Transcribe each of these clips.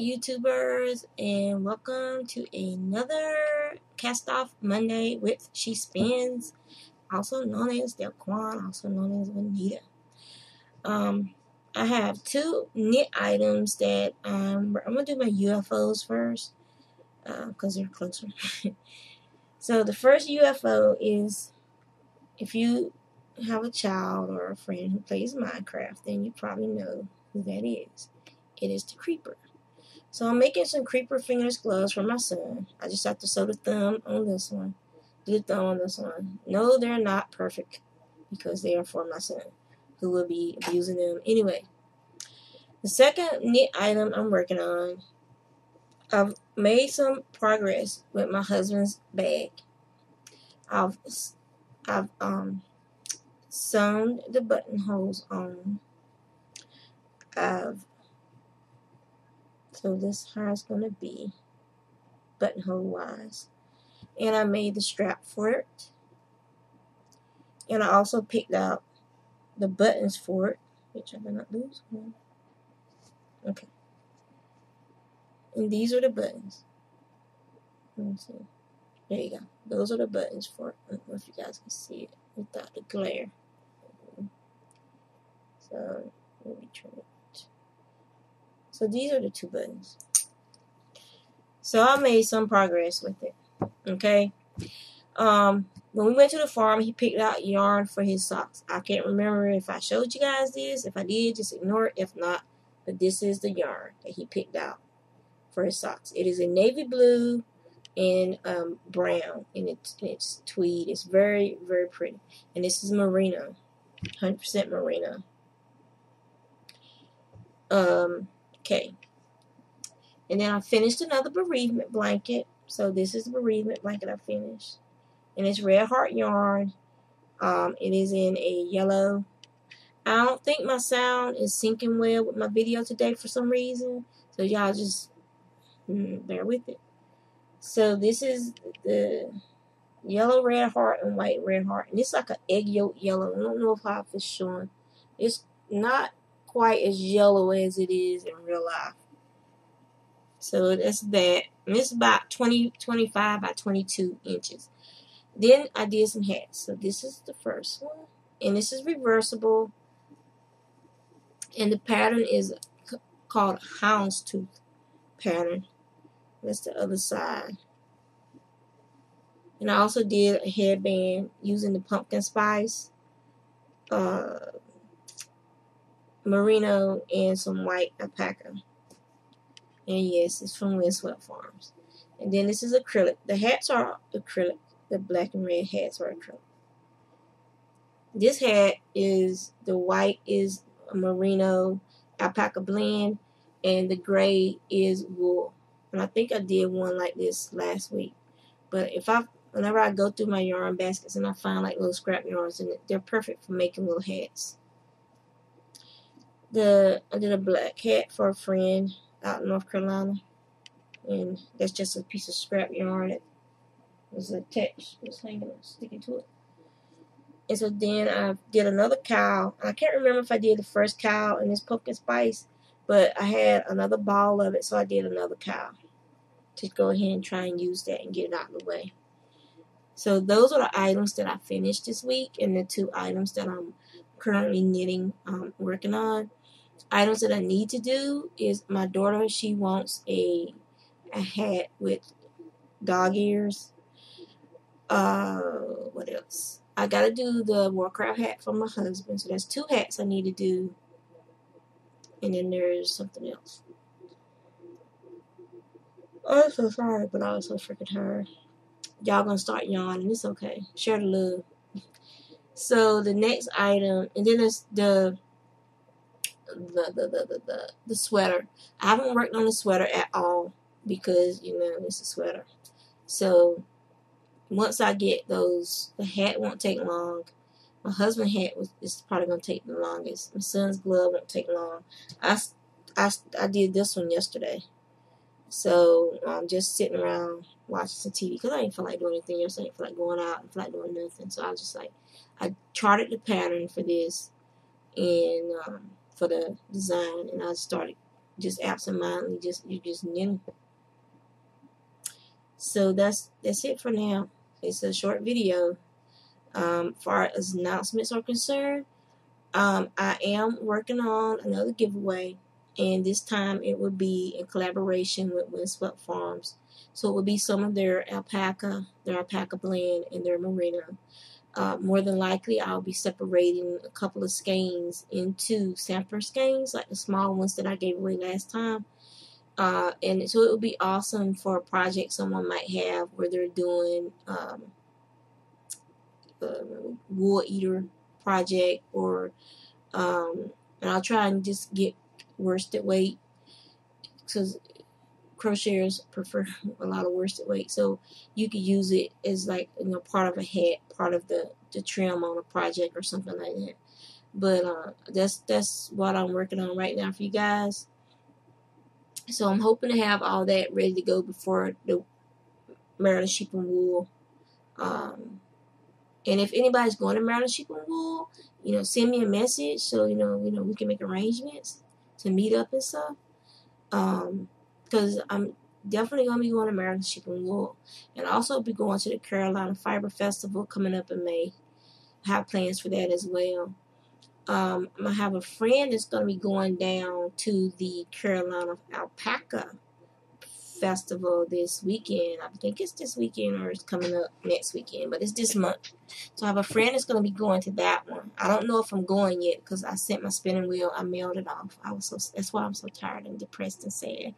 YouTubers, and welcome to another Cast Off Monday with She Spins, also known as Delquan, also known as Juanita. I have two knit items that I'm going to do my UFOs first because they're closer. So the first UFO is, if you have a child or a friend who plays Minecraft, then you probably know who that is. It is the creeper. So I'm making some creeper fingers gloves for my son. I just have to sew the thumb on this one, do the thumb on this one. No, they're not perfect because they are for my son, who will be using them anyway. The second knit item I'm working on, I've made some progress with my husband's bag. I've sewn the buttonholes on. So this is how it's going to be, buttonhole wise. And I made the strap for it. And I also picked out the buttons for it, which I did not lose one. Okay. And these are the buttons. Let me see. There you go. Those are the buttons for it. I don't know if you guys can see it without the glare. So let me turn it. So these are the two buttons. So I made some progress with it. Okay. When we went to the farm, he picked out yarn for his socks. I can't remember if I showed you guys this. If I did, just ignore it. If not, but this is the yarn that he picked out for his socks. It is a navy blue and brown, and it's tweed. It's very, very pretty. And this is merino, 100% merino. Okay. And then I finished another bereavement blanket. So this is the bereavement blanket I finished. And it's red heart yarn. It is in a yellow. I don't think my sound is syncing well with my video today for some reason. So y'all just bear with it. So this is the yellow red heart and white red heart. And it's like an egg yolk yellow. I don't know if it's showing. It's not quite as yellow as it is in real life. So that's that. And it's about 25 by 22 inches. Then I did some hats. So this is the first one. And this is reversible. And the pattern is called houndstooth pattern. That's the other side. And I also did a headband using the pumpkin spice, merino, and some white alpaca. And yes, it's from Windswept Farms. And then this is acrylic. The hats are acrylic. The black and red hats are acrylic. This hat is, the white is a merino alpaca blend, and the gray is wool. And I think I did one like this last week. But whenever I go through my yarn baskets and I find like little scrap yarns in it, they're perfect for making little hats. I did a black hat for a friend out in North Carolina, and that's just a piece of scrap yarn that was attached, was sticking to it. And so then I did another cowl. I can't remember if I did the first cowl in this pumpkin spice, but I had another ball of it, so I did another cowl to go ahead and try and use that and get it out of the way. So those are the items that I finished this week, and the two items that I'm currently knitting, working on. Items that I need to do is my daughter, she wants a hat with dog ears. What else? I gotta do the Warcraft hat for my husband. So that's two hats I need to do. And then there's something else. I'm so sorry, but I was so freaking tired. Y'all gonna start yawning. It's okay. Share the love. So the next item, and then there's the sweater. I haven't worked on the sweater at all because, it's a sweater. So once I get those, the hat won't take long. My husband's hat is probably going to take the longest. My son's glove won't take long. I did this one yesterday. So I'm just sitting around watching some TV because I didn't feel like doing anything else. I didn't feel like going out. I didn't feel like doing nothing. So I was just like, I charted the pattern for this and for the design, and I started just absentmindedly, you just knitting. So that's it for now. It's a short video. Far as announcements are concerned, I am working on another giveaway, and this time it will be in collaboration with Windswept Farms. So it will be some of their alpaca blend, and their merino. More than likely, I'll be separating a couple of skeins into sampler skeins, like the small ones that I gave away last time. And so it would be awesome for a project someone might have where they're doing wool eater project, or and I'll try and just get worsted weight, because crocheters prefer a lot of worsted weight, so you could use it as, like, part of a hat, part of the trim on a project or something like that. But that's what I'm working on right now for you guys. So I'm hoping to have all that ready to go before the Maryland Sheep and Wool. And if anybody's going to Maryland Sheep and Wool, send me a message so we can make arrangements to meet up and stuff. Because I'm definitely going to be going to Maryland Sheep and Wool, and also be going to the Carolina Fiber Festival coming up in May. I have plans for that as well. I have a friend that's going to be going down to the Carolina Alpaca Festival this weekend. I think it's this weekend, or it's coming up next weekend, but it's this month. So I have a friend that's going to be going to that one. I don't know if I'm going yet, because I sent my spinning wheel. I mailed it off. That's why I'm so tired and depressed and sad,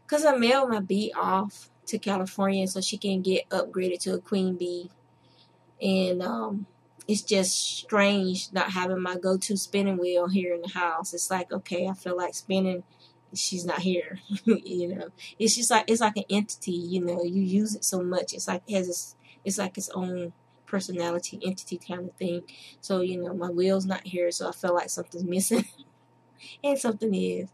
because I mailed my bee off to California so she can get upgraded to a queen bee. And it's just strange not having my go-to spinning wheel here in the house. It's like, okay, I feel like spinning, she's not here. It's just like, it's like an entity. You use it so much. It's like it's like its own personality, entity kind of thing. So my wheel's not here, so I feel like something's missing, and something is.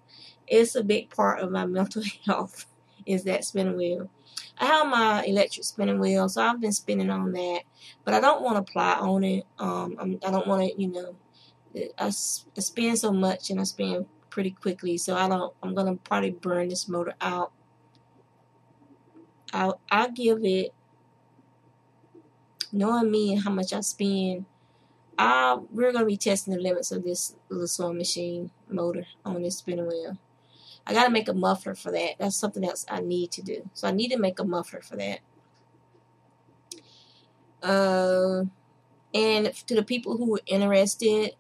It's a big part of my mental health, is that spinning wheel. I have my electric spinning wheel, so I've been spinning on that, but I don't want to ply on it. I don't want to, I spin so much, and I spin pretty quickly, so I'm going to probably burn this motor out. I'll give it, knowing me and how much I spend, we're going to be testing the limits of this little sewing machine motor on this spinning wheel. I got to make a muffler for that. That's something else I need to do. So I need to make a muffler for that. And to the people who are interested,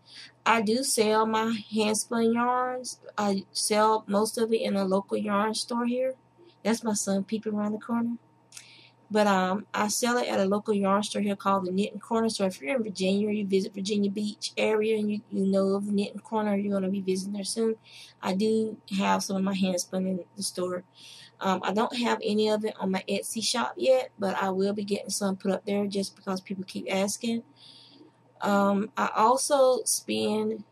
I do sell my hand spun yarns. I sell most of it in a local yarn store here. That's my son peeping around the corner. But I sell it at a local yarn store here called the Knitting Corner. So if you're in Virginia, or you visit Virginia Beach area, and you know of the Knitting Corner, you're going to be visiting there soon, I do have some of my hand spun in the store. I don't have any of it on my Etsy shop yet, but I will be getting some put up there just because people keep asking. I also spin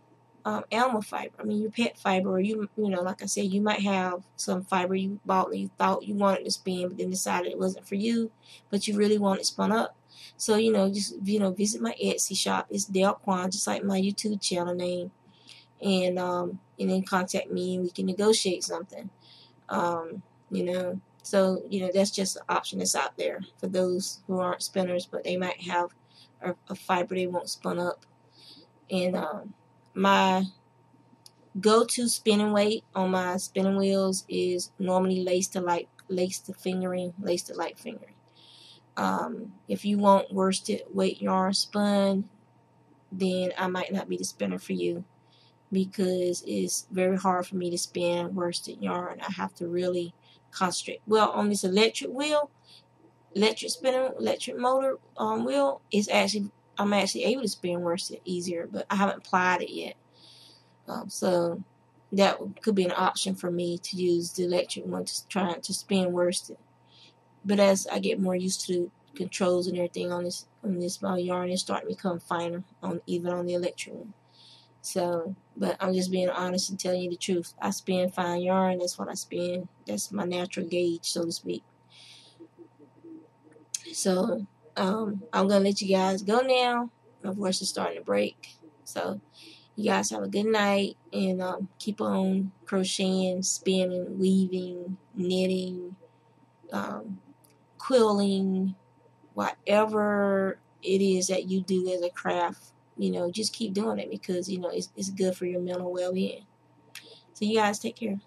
animal fiber. I mean, your pet fiber, or like I said, you might have some fiber you bought and you thought you wanted to spin, but then decided it wasn't for you, but you really want it spun up. So just visit my Etsy shop. It's Delquan, just like my YouTube channel name, and then contact me and we can negotiate something. So that's just an option that's out there for those who aren't spinners, but they might have a fiber they want spun up. And my go-to spinning weight on my spinning wheels is normally lace to light fingering. If you want worsted weight yarn spun, then I might not be the spinner for you, because it's very hard for me to spin worsted yarn. I have to really concentrate. Well, on this electric motor wheel, I'm actually able to spin worsted easier, but I haven't applied it yet. So that could be an option for me, to use the electric one to try to spin worsted. But as I get more used to the controls and everything on this yarn, it's starting to become finer even on the electric one. So, but I'm just being honest and telling you the truth. I spin fine yarn. That's what I spin. That's my natural gauge, so to speak. So, I'm going to let you guys go now. My voice is starting to break. So, You guys have a good night, and keep on crocheting, spinning, weaving, knitting, quilling, whatever it is that you do as a craft. You know, just keep doing it because, you know, it's good for your mental well-being. So you guys take care.